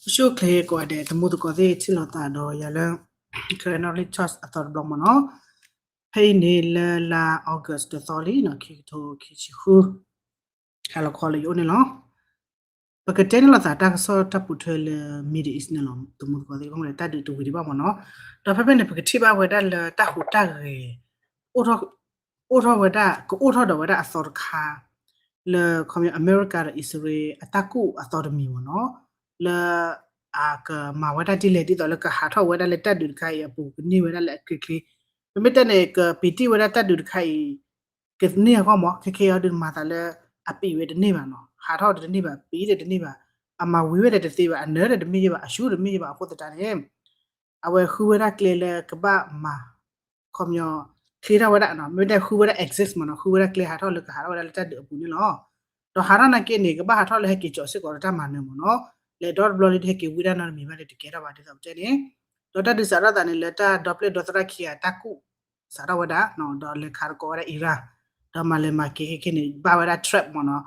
Sure clear qua de the modu ko de chilota do yala currently trust a thought block mono pay ni la August the tholi no ki to ki hu hello call you ni lo paketen la ta so tapu thel midi is ni lo the modu ko de ko ta de to wi ba mono da pa ne paketi ba we da la ta hu ta re o tho we da ko o tho do we da a so kha le kom America Israel ataku a thought mi mono le aka ma wada ti le ti to le ka ha tho wada le tat du khai ya pu ni wada le kri me te ne ka piti wada tat du khai ke ni ko mo ke ya du ma ta le a pi we de ni ba no ha tho de ni ba pi de ni ba a ma wi we de ti ba a ne de mi ba a shu de mi ba ko ta ne a we khu wada kle le ka ba ma kom yo khira wada no me de khu wada exist mo no khu wada kle ha tho le ka ha wada le tat du pu ni lo to ha na ke ni ka ba ha tho le ke cho se ko ta ma ne mo no le dot block it ke wida na mi ba de ke ra ba de sabte ni dota di sara da ni leta doplet dotara khia taku sara wada no do le khar ko ra ira do ma le ma ke ni ba wada trap mo no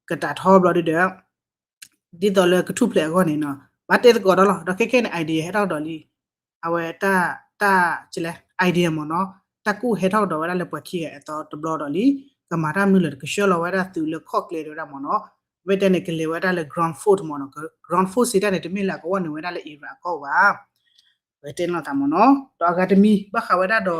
ka ta tho block de di do le ka thu ple ko ni no ba te ko do lo do ke ni idea he do li awe ta chile idea mo no taku he do wada le pa khia to block do li ka ma ra mu le ka sho lo wada tu le khok le do ra mo no we te ne ke le wada le ground fort mo no ground fort si ta ne te mi la ko wa ni wada le ira ko ba we te no ta mo no to academy ba kha wada do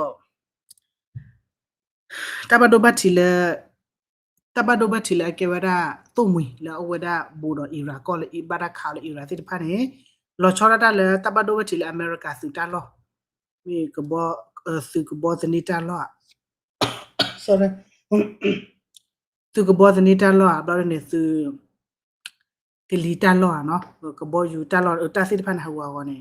tabado batile ke wada to mui la wada bo do ira ko le ibada kha le ira ti pha ne lo chora da le tabado batile america su ta lo we ko bo su ko bo ni ta lo sorry su ko bo ni ta lo ba ne su ke li ta lo no ko bo yu ta lo ta si pha na ha wa ne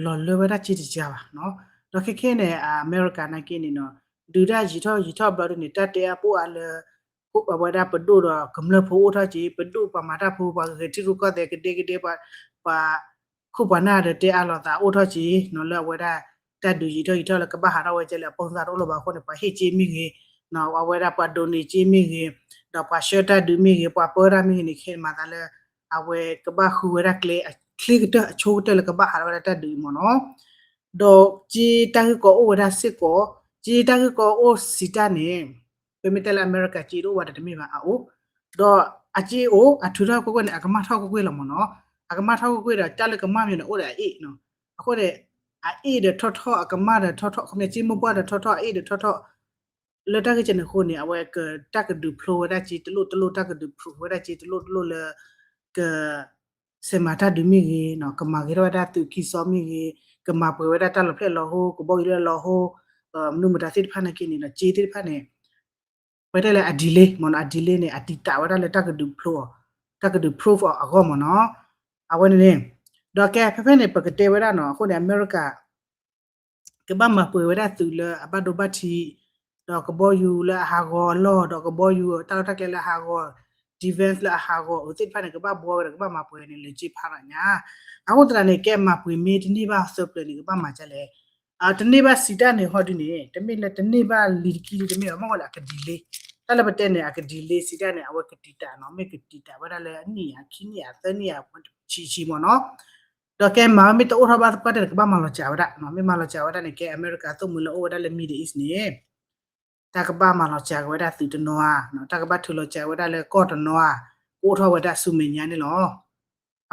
lo le wada chi ti ja ba no do ke ne america na ke ni no du da ji tho ba do ni ta te a po a le ko ba wada pa do do kam le pho tha ji pa do pa ma ta pho ba ke ti ru ko de ke de pa khu ba na de te a lo ta o tha ji no le wada ta du ji tho le ka ba ha ra we je le pon sa ro lo ba ko ne pa he ji mi ge no wa wada pa do ni ji mi ge da pa she ta du mi ge pa pa ra mi ni khe ma ta le awe ka ba khu wada kle ta cho te le ka ba ha ra ta du mo no do ji ta ko o wada sit ko ji ta ko o sita ne pe metal america ji ro wada de mi ba o do a ji o a thu ra ko ne akama tha ko kwe lo mo no akama tha ko kwe da ta le ka ma mi no o da e no a ko de a e de tho akama de tho ko ne ji mo bwa de tho e de tho le ta ke chen ko ne awe ka ta ka du flow da ji tlo ta ka du flow da ji tlo le ka se mata du mi ge no ka ma ge ro da tu ki so mi ge ka ma pwe da ta lo phle lo ho ko bo ri lo ho nu ma da sit pha na ki ni na ji ti pha ne we da le a delay mon a delay ne a ti ta wa da le ta ka du flow ta ka du proof a go mo no a we ne do ke phe ne pa ka te we da no ko ne america ke ba ma pwe we da tu le a ba do ba ti do ko bo yu le ha go lo do ko bo yu ta ke le ha go defense la ha go o ti pha ne ke ba bo we ke ba ma pwe ne le ji pha ra nya a ko tra ne ke ma pwe me ti ni ba so pwe ne ke ba ma cha le a ti ni ba si ta ne ho di ne ti mi le ti ni ba li ki li ti mi ma la ka delay ta le ba te ne a ka delay si ta ne a wa ka ti ta no me ka ti ta ba da le ni ya ki ni ya ta ni ya chi mo no do ke ma mi to ora ba pa de ke ba ma lo cha wa da no me ma lo cha wa da ne ke america to mu lo o da le mi de is ne ta ka ba ma lo cha wa da tu to no a no ta ka ba thu lo cha wa da le ko to no a ko tho wa da su me nya ne lo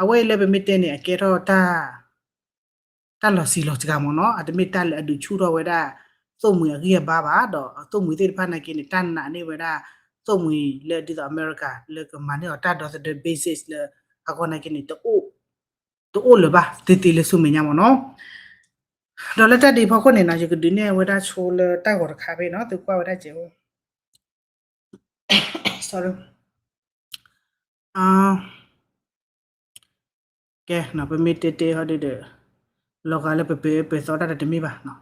a we le be mi te ne ke tho ta lo si lo cha mo no a de mi ta le du chu ro wa da so mu ya ge ba do so mu te pha na ke ni tan na ne wa da so mu le di to america le ka ma ne ta do the basis le a ko na ke ni to o le ba te le su me nya mo no do le ta di pho ko ne na je ke di ne wa da chu le ta ko kha be no tu kwa wa da je sorry ke na pe mi te ho de lo ka le pe so da de mi ba no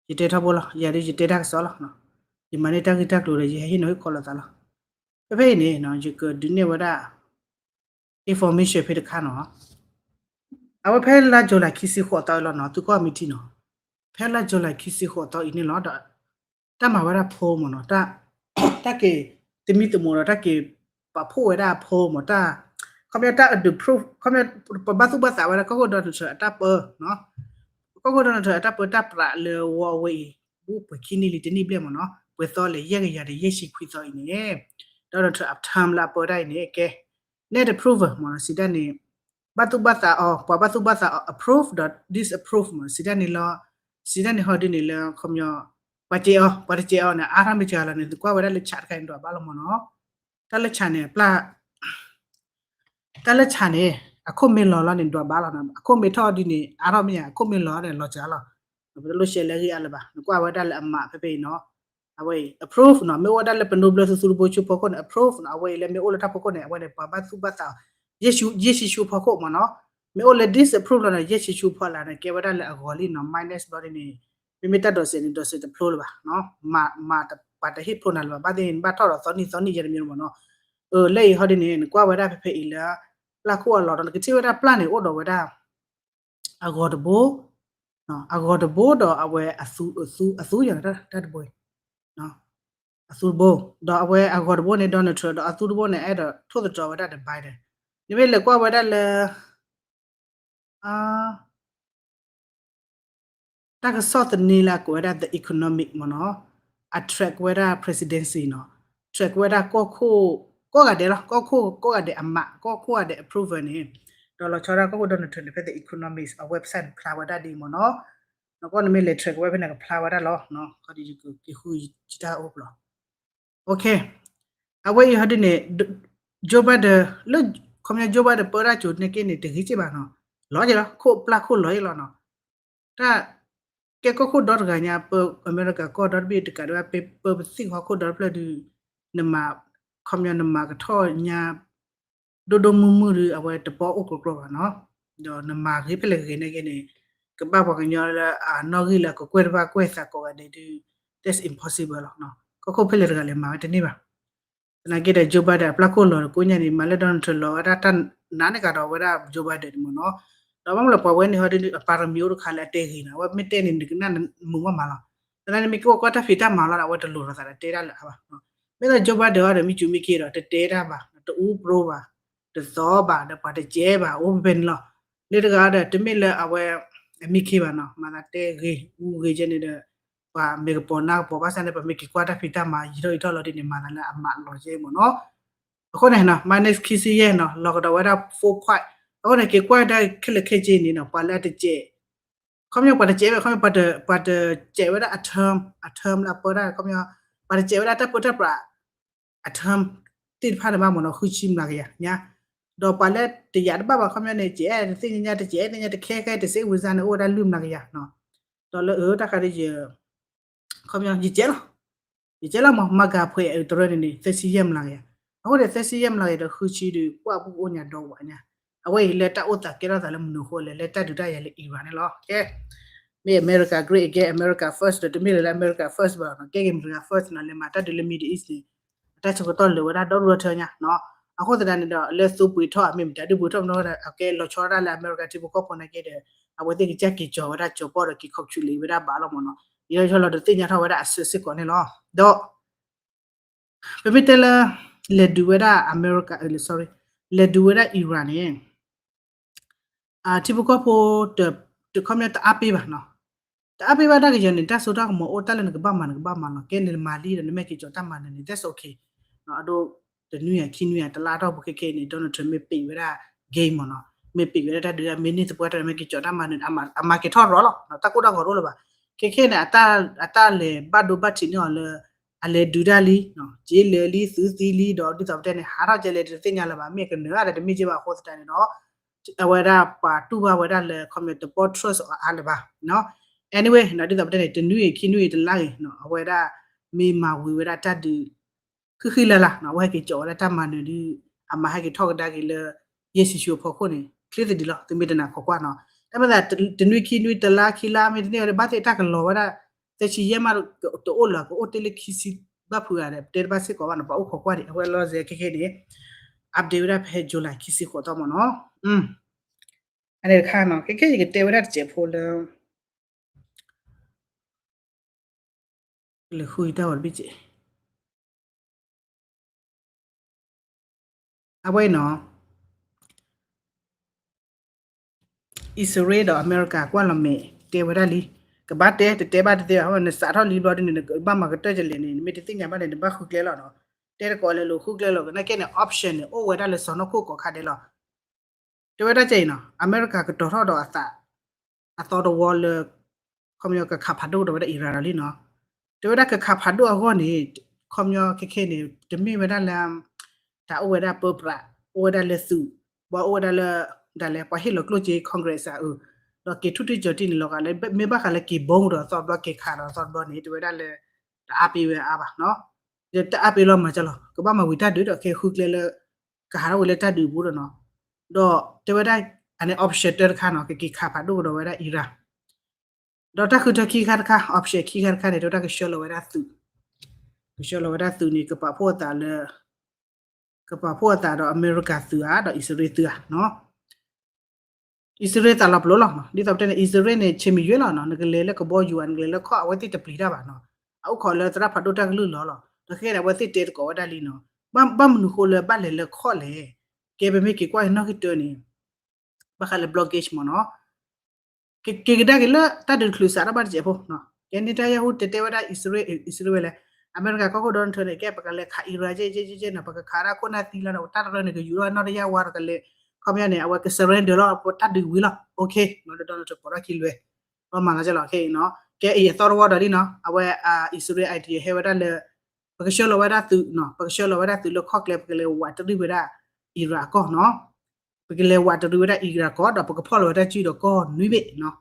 ji te tha bo lo ya de ji te da so lo no di ma ne ta ki ta lo de ji hi no ko lo ta lo pe pe ne no ji ke di ne wa da information pe de kha no a wa phe la jo la ki si kho ta lo no tu ko mi ti no phe la jo la ki si kho ta i ne lo da ta ma wa da pho mo no ta ke ti mi tu mo ta ke pa pho wa da pho mo ta computer the proof computer batu bata wala ko do to ataper no ko do to ataper tapra le wo we bu pekini li tini ble mo no we so le ye ya de ye shi khwi so ni do to up time la po dai ni ke ne the proof mo si da ni batu bata or batu bata approve dot disapprove mo si da ni lo si da ni ho di ni le komyo pa je na ara mi cha la ni kwa wa le chat kai do ba lo mo no ta le chan ne pla ta le chan ne အခုမင်းလော်လာနေတော့ဘာလာနာအခုမေထော်ဒီနေအားတော့မရအခုမင်းလော်တယ်လော်ချာလာဘယ်လိုရှယ်လဲရရပါကွာဝဒါလည်းအမဖေဖေနော်အဝေး approve နော်မေဝဒါလည်းပနိုဘလဆူဘိုချူပကော approve နော်အဝေးလည်းမေအိုလတာပကောနဲ့အဝေးလည်းပါစုဘတာယေရှုပကောမနော်မေအိုလည်း disapprove လားယေရှုဖလာနဲ့ကေဝဒါလည်းအဂေါ်လီနော် minus တော့နေမိမိတတ်တော့စင်တော့စင် approve ပါနော်မာပါတဟိဖနာလာဘာဒင်းဘာတော့စောနီရမျိုးမနော်လေဟောဒီနေကွာဝဒါဖေဖေအီလာla ko lo da ke weda plan ni odo weda agodobo no agodobo do awe asu ya da boy no asu bo do awe agodobo ne do ne tro do asu bo ne e do tho the do weda de bai de ni me le kwa weda le ta ka sort ni la ko weda the economic mo no attract weda presidency no track weda ko ga de la ko ga de amma ko ga de approval ni do lo chora ko do ne the the economics a website plawada di mo no no ko ne le track web ne plawada lo no ko di ki hu jita o lo okay awe you had ne joba de lo komya joba de pora chu ne ke ne de chi ba no lo je lo ko pla ko lo lo no ta ke ko dot ga nya per america ko dot bi de ka do per sing ko dot pla di ne ma komya ne ma ka tho nya do mu ri awe de po o ko no do ne ma ge pele ge ne ke ne ka ba ba ka nya la no gi la ko kwe ba kwe sa ko ga de that's impossible no ko pele ga le ma de ni ba na ke de joba de pla ko lo ko nya ni ma le don to lo da tan na ne ka do wa da joba de mo no do ba mo lo po we ni ho de pa ra mi ro kha la te gi na wa mi te ni na mu ma ma la na ni mi ko ta fi ta ma la wa de lo ra sa te ra la ba no me da joba de wa de mi chu mi ke do te ra ba to u pro ba de zo ba de pa de je ba o ben lo le de ga de te mi le awe mi ke ba no ma da te gi u gi je ni de pa me ko na po ba sa ne pa mi ki kwa ta fi ta ma yi do ito lo de ni ma la a ma lo je mo no ko ne na minus ki si ye no lo da wa da 4 point ko ne ke kwa da ke le ke je ni no pa la de je ko mi pa de je ko mi pa de je wa da a term la pa da ko mi pa de je wa da ta po ta pra a term တိဖားတယ်မနော်ခုချိမလာကြညာတော့ပါလက်တရားတပါခမနေကျဲသိညာတကျဲညာတခဲခဲတစေဝဇန်အိုဒါလူမလာကြနော်တော့လေတခါတည်းခမကြီးကျဲလားမကဖွဲတော်နေသက်စီရမလာကြအခုတဲ့သက်စီရမလာတဲ့ခုချိတွေပွားပူညာတော့ဝညာအဝေးလက်တအိုတာကဲတော့လည်းမနခိုးလေလက်တဒူတရလေအီရန်လောကဲမေ America great again America first the middle America first ဘာကဲ America first နာလေမတတ်တယ် Middle Eastတာချကတော့လေဝဒါတော့ရထညာနော်အခုတည်းကတော့လက်စုပွေထော့အမိမတတူပွေထော့နော်အကဲလောချောရလာအမေရိကတိဘကောပေါ်နေခဲ့တယ်အဝတိကချက်ကြီးကြောဝဒါချောပေါ်ကခောက်ချူလီဝဒါဘာလို့မနော်ဒီလိုချောလို့တင်ညာထော့ဝဒါအစစ်ကောနေနော်တော့ပပီတလာလေဒူဝဒါအမေရိက sorry လေဒူဝဒါအီရန်ရဲ့တိဘကောပေါ်တကွန်မြတ်အပေးပါနော်တာပေးပါတာကြနေတာဆိုတာကမအိုတလည်းကဘာမှကဘာမှကဲနေမာလီနဲ့မဲ့ကြောတမနေ that's okay နော်အတို့တနွေခင်းနွေတလာတော့ဘခခဲနေတော့ထမေပိဝရ game နော်မေပိဝရတဲ့မိနစ်ပွားတယ်မဲ့ကြောတမနေအမကထော်ရောနော်တကူတော့ရောလပါခဲနေအတာလေဘတ်ဒိုဘတ်ချီနော်လေအလေဒူဒါလီနော်ဂျေလေလီစူစီလီတော့ဒီတော့တဲ့ဟာတော့ကျလေတင်ညာလပါမြေကနေရတယ်တမိချပါခေါ်စတယ်နော်အဝရပါတူပါဝရလေ comment support trust အားလပါနော် anyway နော်ဒီတော့တဲ့တနွေခင်းနွေတလိုက်နော်အဝရမေမာဝေဝရတတ်ဒီခိလာနော်ဝဲကကြော်ရတမန်ဒီအမဟကထောက်တာကလေယေစီရှုဖို့ခုနေခလစ်ဒီလောတမီတနာခေါကွာနော်တမဒါတနွေခင်းနွေတလာခီလာမီနေရဘာတေတကလောဝရတချီယမတိုလာကိုတလခီစီဘဖူရတယ်တေဘစစ်ကောနော်ပေါ့ခေါကွာဒီအဝဲလောဇေခဲဒီ update ရဖဲဂျူလိုက်ခီစီခေါတော့မနော်အဲ့ဒီခါနော်ခဲကတေဝရတဲ့ဖိုလလေခူတာဝ်ဘီချေအဝဲနော် Israel တော့ America ကွာလမေတေဝရလီကဘာတဲတဲဘာတဲဟောနစာထောလီလော်ဒီနေဘာမကတဲ့ကြလေနေမီတင်ညာဘာနေဘာခုကလေလောနော်တဲကောလေလို့ခုကလေလို့နကေနေ option အိုဝဒါလေစနခုကိုခါတယ်လောတေဝရကျိနော် America ကတော့တော့အသာအတော်တော်ဝလကွန်မြူကခါဖာဒိုတော့အီရာလီနော်တေဝရကခါဖာဒိုဟောနေကွန်မြူကခဲနေတမီဝဒါလမ်တာအိုဝဒါပပရာအိုဝဒါလေစုဘာအိုဝဒါလေဒါလေပဟီလောကလိုဂျီကွန်ဂရက်စာတော့ကေထုတိကြတိနေလောကလည်းမေဘခလည်းကေဘုံတော့စော့ဘလကေခါတော့စော့ဘလနေတွေ့တယ်လေအပီဝဲအားပါနော်ဒီတအပီလောမှာကျလောကဘာမဝီတာတွေ့တော့ကေခုကလေကဟာဝလေတတ်တူဘူးတော့နော်တော့တွေ့တယ်အနေ option တက်ခါနော်ကေခါဖာတော့တော့ဝဲအီရာတော့တခုတခိခါခါ option ခိခါခါနေတော့တကရှောလောဝဲသူရှောလောဝဲသူနေကပဖို့တာလေကပဖို့တာတော့အမေရိကသူอ่ะတော့ Israel သူอ่ะနော်Israel တလာပလောနော်ဒီတော့တဲ့ Israel နဲ့ချီမီရွေးလာနော်ငကလေးလကဘော UN ကလေးလခေါ်အဝတိတပလီတာပါနော်အခုခေါ်လဲတရဖတ်တော့တကလူလောတခဲရဝတိတေကောဒါလီနော်ဘမ်နုခိုလဘလေလခေါ်လေကေဘမေကေကွာနော်ခိတနေဘခလ blockage မနော်ကေဒါကလတဒခလူစားဘာကျေဖို့နော်ကန်ဒီတာယဟုတေတေဝဒါ Israel လေအမေရိကကောဒွန်ထနေကေပကလေခါအီရာဂျေဂျေနပကခါရာကိုနာတီလာနော်တာရနေကယူရနော်ရဝါကလေခမရနေအဝကစရန်ဒေလာပေါ်တတ်ဒီဝီလာโอเคနော်ဒေါ်နယ်ထပေါ်ရခိလွဲဘာမှလာကြလားခေနော်ကဲအေသောရဝဒါလီနော်အဝအစ္စရေးအိုက်တီဟေဝဒါလေပကရှောလဝဒါသူနော်ပကရှောလဝဒါသူလခော့ကလေပကလေဝါတရီဝဒါအီရာကောနော်ပကလေဝါတရီဝဒါအီရာကောတော့ပကဖောလဝဒါကြည့်တော့ကောနွိဘေနော်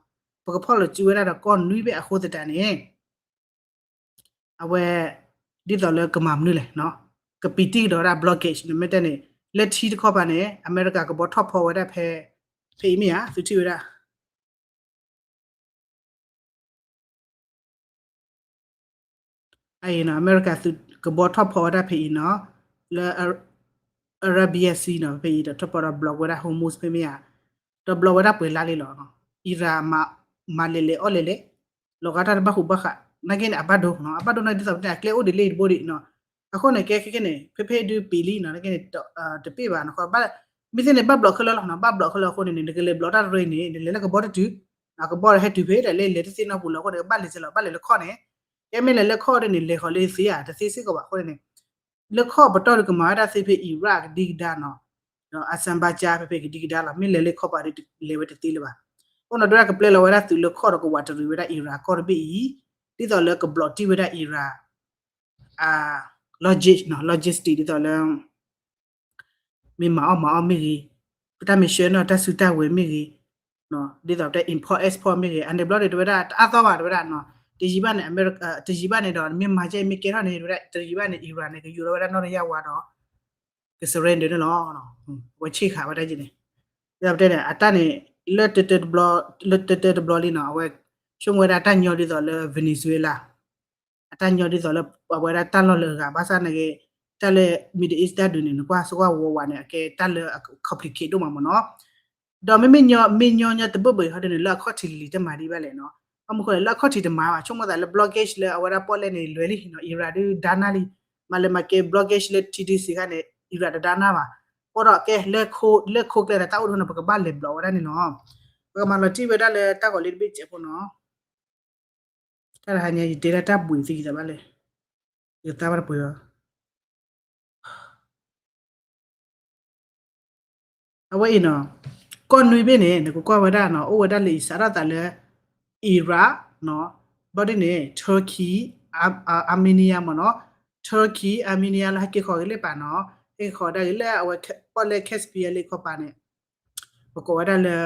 ပကဖောလကြည့်ဝဒါတော့ကောနွိဘေအခုတတန်နေအဝဒီတော့လေကမမ်နွိလေနော်ကပီတီတော့ဒါ blockage နမတဲ့နေလက်ထီတခေါ်ပါနဲ့အမေရိကကဘော top forward ဖဲဖေးမရသူတီရအဲ့နော်အမေရိကသူကဘော top forward ဖေးနော်လဲအရဘီယာစီနော်ဖေးတော့ top forward block ဝရဟိုမုစ်ဖေးမရတော့ block ဝရပွေလာလေလောနော်အီရာမလေလေအော်လေလေလောကတာဘခုဘခနဂင်းအဘဒိုနော်အဘဒိုနိုင်ဒီတော့ကလေအိုဒီလေဘိုဒီနော်အခုနေကဲခဲနေဖေဖေဒူပီလီနော်ကနေတပိပါနော်ဘာမိစနေဘဘလခလနော်ဘဘလခလခုနေနေကလေဘလတာရင်းနေလေကဘောတတူနော်ကဘောဟက်တူဖေတယ်လေလေတစနော်ဘူးလောခုနေဘလေစလောဘလေလခေါနေကဲမလေလခေါနေလေခေါလေးစီရတစီစစ်ကပါခုနေလခေါဘတော်ကမာတာစီဖေအီရတ်ဒီဒါနော်အစံဘာချာဖေဒီဒါလာမိလေခေါပါဒီလေဝတတီလပါခုနတော့ကပလေလောဝရတူလခေါတော့ကဝါတရီဝရအီရာကောဘီဒီတော့လကဘလတီဝရအီရာlogistic ဒီတော့လဲမိမမီပတမရှင်နော်တဆူတဝဲမီနော်ဒီတော့တဲ့ import export မီand the block တွေတော့အသောပါတော့နော်ဒီဂျီဘနဲ့အမေရိကဒီဂျီဘနဲ့တော့မြန်မာကျဲမီကေရနေတော့ဒီဂျီဘနဲ့အီရန်နဲ့ယူရိုတော့ရဝါတော့ကစရန်တယ်နော်ဝချိခါပါတဲ့ကြီးနေဒီတော့တဲ့အတနဲ့ letted block လီနော်ဝဲရှုံဝဲတာတညော်ဒီတော့လဲဗင်နီဇွဲလားအတညော်ဒီတော့လဲဝဲတာတန်လို့လေကဘာသာနေတလဲ Middle East တူနေကွာဆိုကဝဝနဲ့အကဲတလဲ complicate တော့မှာမနော်တော့မညောတပပဟာတယ်လက်ခေါ်တီလီတမာဒီပဲလေနော်အမခေါ်လက်ခေါ်တီတမာချုံမတယ် blockage လဲအဝရပေါ်လဲနေလွယ်လီနော် era ဒီဒါနာလီမလမကေ blockage လဲ TDC ကနေ era ဒါနာပါပေါ်တော့ကဲလက်ခိုးကလဲတောက်တော့ပကဘာလဲ block ရနေနော်ပကမလတီပဲဒါလဲတက်ကိုလေးဘစ်ချက်ပေါ့နော်တာဟာညေ data ပွင့်စီကြပါလေရတာပါပွေအဝေးနော်ကွန်နွေပဲနေကိုကွာဝဒနော်အိုဝဒလေစာရတလေအီရာနော်ဘာဒီနေ Turkey အာမီနီးယားမနော် Turkey အာမီနီးယားလာကေခေါ်လေပါနော်အေခေါ်တယ်လေအဝပေါ်လေကက်စပီယလေခေါ်ပါနေဘကိုဝဒလေ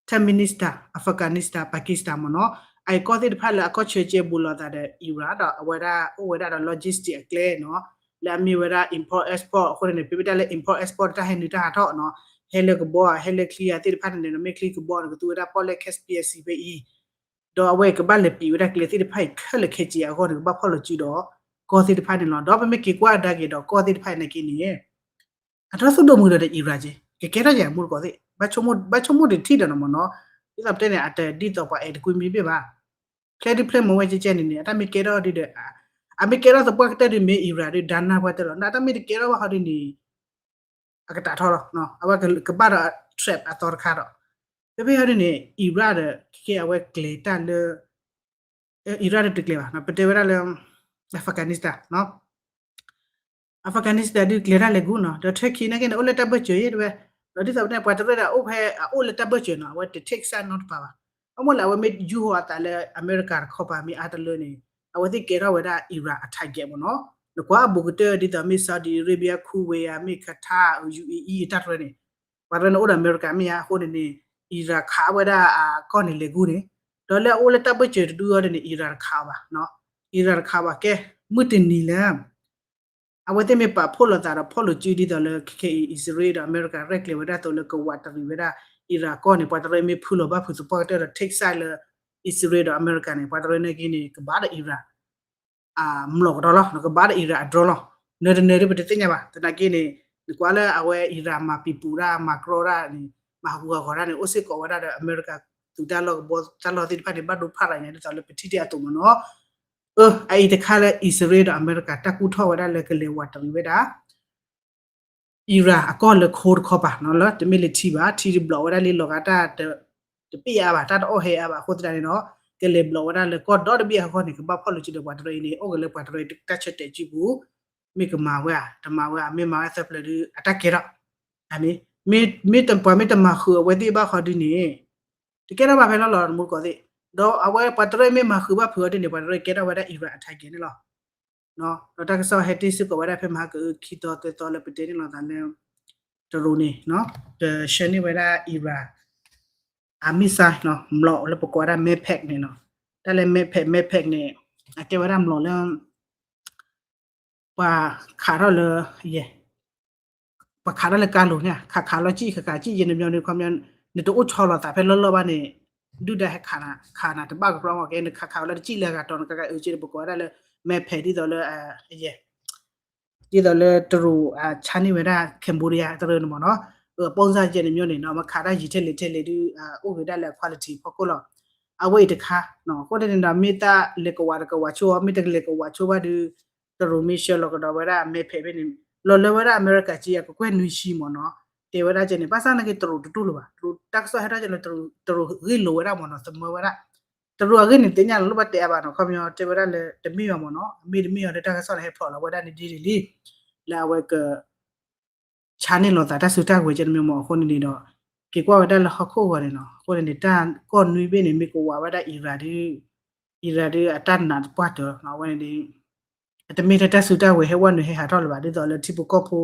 Turkmenistan Afghanistan Pakistan မနော်အိုက်ကောတိဖာလာကောချေချေဘူလာတဲ့အီရာတော့အဝဒတော့ logistic ကလေနော်လာမီဝဒ import export ခုနေပြပြတယ် import export တာဟန်နေတာတော့နော်ဟဲလကဘောဟဲလကလီယာတိဖာနေနော်မေကလီကဘောကတူဒါပေါ်လက် KSPC ပဲဤတော့အဝဲကဘလက်ပီဝဒကလေတိဖိုက်ခလခေချီအခေါ်ကဘဖော်လို့ကြည့်တော့ကောတိဖာနေနော်တော့မကေကွာဒါကေတော့ကောတိဖိုက်နေကင်းနေအထဆုတော့မှုတဲ့အီရာကြီးကဲရကြမှုကောတိဘချုံမှုတိထိတယ်နော်မနော်ဒီတော့တဲ့နေအတဲ့ဒီတော့ပါအဲ့ကွေမီပြပါcredit plan မဝဲချနေနေအတမီကေတော့ဒီတဲ့အမီကေတော့စပတ်တဲ့မေအီရာဒီဒါနာဘတ်တော့နာတမီကေတော့ဟာဒီနီအကတာထော်နော်အဝကပါတော့ trap အတော်ခါတော့ Pepe hari ni ira de ke awe kleta le ira de kleba na petewera le Afghanistan no Afghanistan di klera le guno de theki na ke ole ta bacho ye de do di sabne patera o he ole ta bacho no what the takes are not power amo la we met you ho ta le America khopa mi atalo ni awe ti ke ra we da ira attack ge mo no no kwa bugute di ta mi Saudi Arabia Kuwait ya mi Qatar UAE ta re ni para no America mi ya ho ni ira kha we da ko ni le gu ni do le ole ta bacho du yo ni ira kha ba no ira kha ba ke mutin ni le awete me pa pholo tara pholo chidi dole ke Israel America rekle weda to le ko watari weda Iraq ko ne patare me phulo ba phu support the take side le Israel America ne patare ne kini ka ba da Iraq mlo ko lo ko ba da Iraq dro lo ne re bete nya ba ta kini ni kwa le awe Iraq ma pipura ma krora ni ma hu ko ra ne o se ko weda America tu da lo bo ta lo ti pa ne ba do pha ra ne ta le peti ti ato mo no ai de kala Israel America taku tho wada le kele water weda Ira akon le khod kho ba no la de military ba thi block wada le logata de pi ya ba ta o he ya ba khod ta no kele block wada le ko do de bi ha kho ni ba pho lo chi de water ni o kele water ta chet de chi bu mi ka ma wa ta ma wa mi ma sa ple du attack ke ra ami mi tam pa mi tam ma khu we ti ba kho di ni de ke ra ba phe lo lo mu ko ti do awe patre me ma khu ba phu de ni patre ke ra wada Ira attack ke ni lo no no ta so heti su ko wada phe ma ko khi to te to le pete ni lo ta le to ru ni no the shani wada Ira amisa no mlo le po ko da me pack ni no ta le me pack ni a ke wada mlo le pa kha ro le ye pa kha ro le ka lo nya kha lo chi kha chi ye ne myo ni khom myo ni to o cho lo ta phe lo ba ni du da khana na te ba ko ro ke ne kha lo chi le ka ton ka u chi po ko da le me phe di do le ye di do le tru chani we da Cambodia tru no no ပုံစံကျနေမျိုးနေနော်မခါရရည်ထက်လေဒီဥဝေဒလက် quality ပကောလောအဝိတခါနော်ကိုတဲ့တာမေတာလေကဝါချိုမေတကလေကဝါချိုဘာဒီတရူမီရှယ်လောကတော့ဝရမေဖေပဲနေလောလောဝရအမေရိကကြီးကကွဲ့နွီရှိမနော်တေဝရကျနေပါစနာကေတရူတူလို့ပါတူတက်ဆောဟရကျနေတရူရီလိုဝရမနော်သမဝရတရူအကနေတင်ညာလို့ပတ်တဲ့ပါနော်ခမျောတေဝရလေတမီရမနော်အမီတမီရတဲ့တက်ဆောဟဲဖော်လာဝရနေဒီလီလာဝကchane lo ta su ta we chen me mo ko ni no ke kwa da la kho wa ni no ko ni ta ko nui be ni me ko wa ba da ira de atan na pa to na wa ni ta me ta su ta we he wa ni he ha to la ba de to le tipo ko pho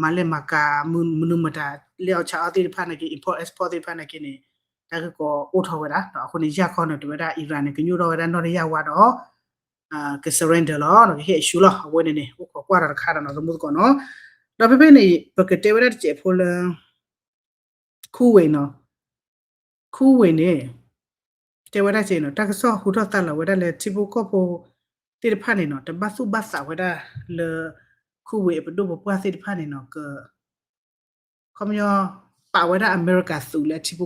ma le ma ka mu ma ta le au cha a ti pha na ki import export ti pha na ki ni ta ko o tho wa da ko ni ya ko no to da ira ni ki nyu ro wa da no ya wa do ke surrender lo no he issue lo wa ni ko kwa ra kha da no mu ko no ဒါပေမဲ့နေပကတေဝရတဲ့ကျေဖိုလခုဝေနော်ခုဝေနေတေဝရကျေနော်တကဆောဟူတော့တလဝဒလေတီဘူကောပိုတေဖာနေနော်တဘဆုဘဆာဝဒလေခုဝေပဒုဘပွားစေတဖာနေနော်ကခမယောပါဝဒအမေရိကဆူလေတီဘူ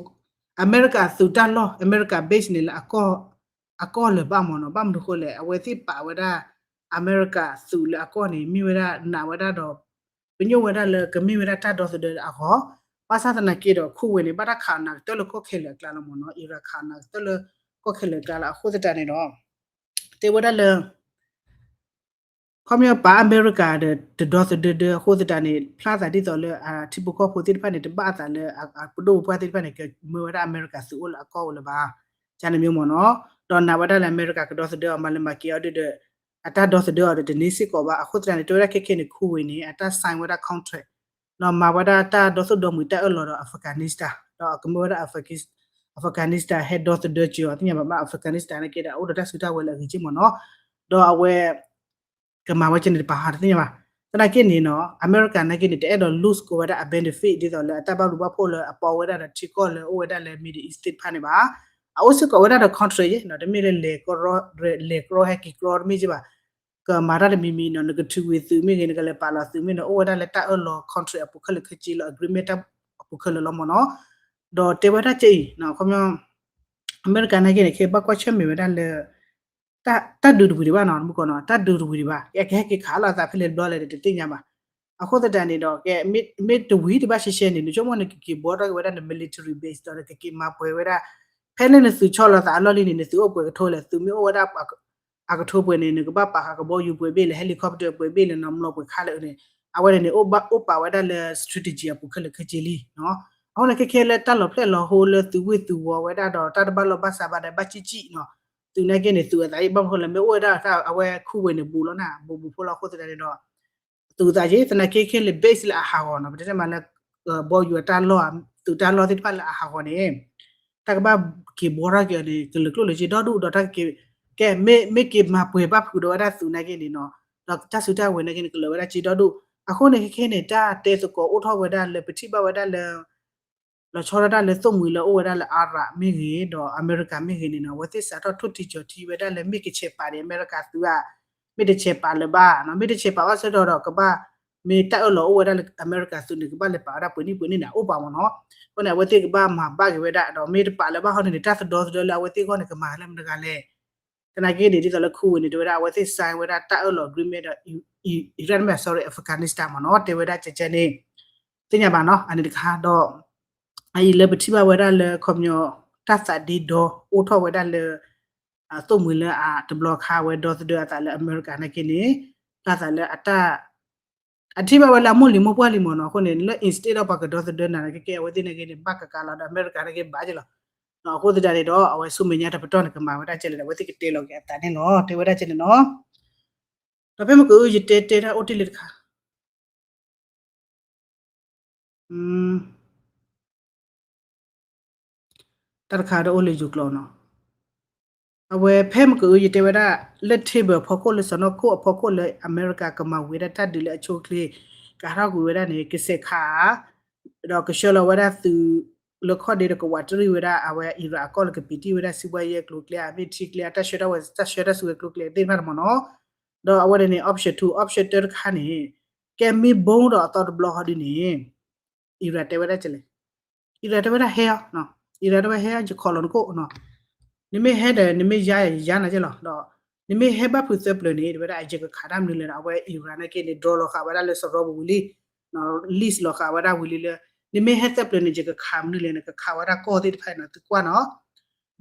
အမေရိကဆူတလောအမေရိကဘေ့နေလာအကောလေဘာမနော်ဘာမတို့လေအဝဲစီပါဝဒအမေရိကဆူလေအကောနေမိဝဒနာဝဒတော့ပညဝရလကမိဝရတာတော့တဲ့အောပါသနာကေတော့ခုဝင်နေပါတခါနာတလကိုခဲလကလာမနော်အီရခါနာတလကိုခဲလကလာခုတဲ့နေတော့တေဝရလခမယပါအမေရိကတဲ့တော့တဲ့ခုတဲ့နေဖလာတာဒီတော့လေတီပကောဖိုတိဖာနေတပါတာလေပဒိုပွားတိဖာနေကမေဝရအမေရိကဆူလအကောလပါချန်မျိုးမနော်တော့နာဝဒလအမေရိကကတော့တဲ့မလမကီရတဲ့အတာတော့တဲ့ဒီနေ့စစ်ကောပါအခုတည်းတော်ရခက်ခဲနေခုဝင်နေအတာဆိုင်ဝဒ contract နော်မဝဒတာတော့တော့မူတဲ့အလော်အာဖဂန်နစ္စတန်တော့ကမဝဒအာဖဂန်နစ္စတန် head တော့တဲ့ချောအတင်မှာအာဖဂန်နစ္စတန်နဲ့ကတဲ့အော်ဒါစူတာဝဲလာကြီးမနော်တော့အဝဲကမဝချင်တဲ့ပါဟာတင်မှာတနကနေနော်အမေရိကန်နဲ့ကနေတဲ့တော့ lose ကိုဝဒအ benefit ဒီတော့လေအတာဘာလို့ဘာဖို့လဲအပေါ်ဝဒတဲ့ချီကောလေအိုဝဒလေ mid east ဖာနေပါအော်စကောဝဒတဲ့ contract ရနော်တမီလေကောလေကရောဟက်ကီကရောမီကြပါကမာရမီမီနော် negative with သူမင်းကလည်းပါလာသူမင်းနော်အိုဝဒါလက်တာအော်လော contract ပုခလခချီလော agreement ပုခလလောမနော်တော့တေဝဒချီနော်ခမအမေရိကန်နိုင်ငံခေဘကွာချက်မီဝဒါလေတဒူဒူဒီဘာနော်မကောနော်တဒူဒူဒီဘာရခဲခါလာတာဖလေဒေါ်လာတင်ညာပါ အခုတတန်နေတော့ကဲ mid the we တပါရှရှနေနေချုံမနေကီ border ဝဲတာ military base တော့ကီမပွဲဝဲတာဖဲနေနေစုချောလာတာအလော်လီနေနေစုအပွဲထိုးလဲသူမျိုးဝဲတာအကထိုးပွဲနေနေကပပါကဘောယူပွဲပေးလေ helicopter ပွဲပေးလေနော်မလို့ပွဲခါလေနေအဝဲနေအိုပါဝဲတာလေ strategy ပုခလေခကြီးလီနော်အော်လေခဲလေတက်လို့ဖလက်လို့ဟိုလေသူဝိသူဝဲတာတော့တတ်ဘလို့ဘာသာဘာတဲ့ဘချီချီနော်သူနေကနေသူအတိုင်းဘဖို့လေမျိုးဝဲတာအဝဲခုဝဲနေဘူးလို့နာဘူးဖို့လို့ခုတဲ့နေတော့သူသားကြီးတနကေခဲလေ base လာဟာကောနော်တဲ့မှာလေဘောယူတာလောသူတာလောတိပါလာဟာကောနေတကဘာကေဘောရာကေလေကလကလိုကြီးတော့ဒတာကေကဲမေကေမပွဲပပကူတော့ဒါသူနေကနေနော်တော့တဆူတဝင်နေကနေကလောဝဲတာချီတော့အခုနေခဲနေတာတဲစကောအိုထောဝဲတာလေပတိပါဝဲတာလေလောချောရတာလေသုံးမူလေအိုဝဲတာလေအာရမိကြီးတော့အမေရိကန်မိကြီးနေနော်ဝသစ်စာတော့ထွတ်တီချောတီဝဲတာလေမိကချေပါတယ်အမေရိကန်သူကမိတချေပါလေပါနော်မိတချေပါဝဆတော့ကဘာမေတက်လောအိုဝဲတာလေအမေရိကန်သူနေကဘာလေပါတာပွနိနာအိုပါမနော်ခုနဝသစ်ကဘာမှာပါဝဲတာတော့မေတပါလေပါဟောနေတက်တော့လာဝသစ်ခေါနေကမာလဲမတကလည်းတနကေဒီဒီတော့ခုနေတော့ဝသစ်ဆိုင်ဝဲတာတက်လော agreement အီရန်မဲ sorry အာဖဂန်နစ္စတန်မနော်တေဝဲတာချက်နေတင်ရပါနော်အနေတခါတော့အဲ့လေပတိပါဝဲတာလေခေါမျောတတ်စာဒီတော့အိုထောဝဲတာလေတုံမွေလေတဘလခါဝဲတော့တဲ့တာလေအမေရိကန်ကနေတတ်စာလေအတိပါဝဲလာမို့လီမပွားလီမနော်ခုနေလေ instead of ကတော့တဲ့နာကဲဝဲတင်နေကနေဘကလာအမေရိကန်ကနေဘာကြလားနော်ခုတဲ့တယ်တော့အဝဲဆုမညာတပတော့ကမှာဝဲတာချက်လေဝဲတိကတေလောကတာနေနော်တေဝဲတာချက်နော်ဒါပေမဲ့ကိုရတေတာအိုတီလက်ခါတခါတော့အိုလေဂျူကလောနော်အဝဲဖဲမကူရတေဝဒါလက်ထေဘဖခိုလစနကိုဖခိုလေအမေရိကကမဝေဒတတ်ဒီလေအချိုကလေးကာရကူဝေဒနေကစခါတော့ကရှလဝဒါသူလခေါ်ဒီကဝတ်ရီဝဒါအဝဲအီရာကောလကပီတီဝဒါစီဝဲကလုကလအမီတီကလတရှရဝတရှရဆူကလုကလဒေမမနော်တော့အဝဲနေ option 2 option 3ခါနေကဲမီဘုံတော့တော့ဘလော့ဟာဒီနေအီရာတေဝဒါချလေအီရာတေဝဒါဟဲနော်အီရာတေဝဟဲဂျခေါ်လွန်ကိုနော်နိမေဟဲတယ်နိမေရနာကြလားတော့နိမေဟဲဘဖုစပလနေဒီဘက်အဂျကခါဒမ်လေအဝဲအီရန်ကနေဒေါ်လခါဝဒါလေစရောဘူးလီနော်လစ်လခါဝဒါဝီလီလေနိမေဟဲစပလနေဂျကခမ်နေလေကခါဝဒါကောတိဖိုင်နော်တကွာနော်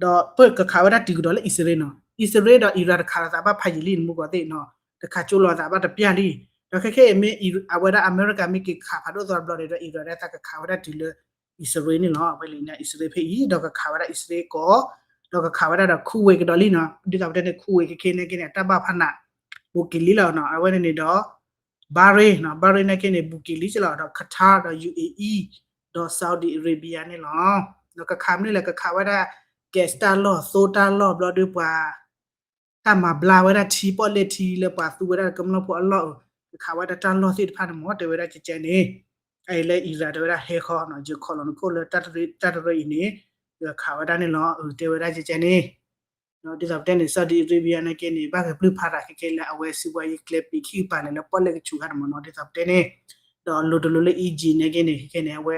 တော့ပုတ်ကခါဝဒါတီကတော့လေအစ္စရေးနော်အစ္စရေးတော့အီရန်ခါသာဘဖိုင်လီမှုကတဲ့နော်တခါချိုလောသာဘတပြန်လီတော့ခဲမေအဝဒါအမေရိကန်မိကခါဖာတော့ဘလော်တွေအီရန်တကခါဝဒါတီလေအစ္စရေးနော်အဝဲလီနေအစ္စရေးဖေးတော့ခါဝဒါအစ္စရေးကောတော့ခါဝရတာခုဝေကတော်လီနော်ဒီတော့တဲ့ခုဝေခေနေကိနေတဘဖနာဘူကီလီလောနော်အဝဲနေတော့ဘာရေနော်ဘာရေနေကိနေဘူကီလီချလာတော့ခထာတော့ UAE တော့ Saudi Arabia နေလောတော့ခါမနေလေခါဝရကက်စတာလောဆိုတာလောဘလဒူပွာတမဘလာဝရတီပေါ်လက်တီလေပါသူဝရကမလို့ပေါ်လောခါဝရတန်လောစစ်ဖာမောတေဝရချချနေအဲလေအီရာတော့ဟေခေါ်နော်ဂျခေါ်လောကိုလေတတ်ရီနေခါဝဒါနေလောတေဝဒါချချနေနော်ဒီတော့တဲ့နေဆော်ဒီအာရေဗီးယားနဲ့ကနေဘာကပလူဖာရာခဲလာအဝဲစီဝါရီကလပ်ပီခီပါနေလပေါ်လက်ချူခါမနော်ဒီတော့တဲ့နေတော့လိုဒလိုလေ EG နဲ့ကနေအဝဲ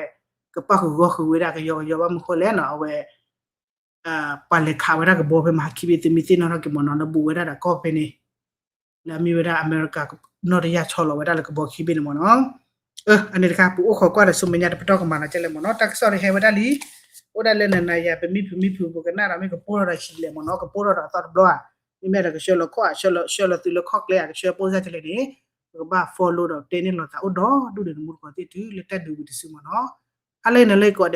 ကပခုဂခဝေရာကယောဘာမခိုလဲနော်အဝဲပါလေခါဝဒါကဘောပဲမှာခိဘီတမီတင်နော်ကမနော်နဘူဝဲတာကောပဲနေလာမီဝဲတာအမေရိကနော်ရရချောလောဝဲတာကဘောခိဘီနေမနော်အနေတကပူအခကွာရဆုမညာတပတော့ကမနာချက်လေမနော်တက်ဆော်ရဟဲဝဒါလီโอดาเลนนาya pe mi phu bo kana ra mi ko po ra shi le mo no ko po ra ta blo a mi me da ko shelo ko shelo tu lo khok le a shelo po sa chele ni ko ba follow do te ni lo ta o do du de mu ko ti tu le tat du ti su mo no ale na le ko de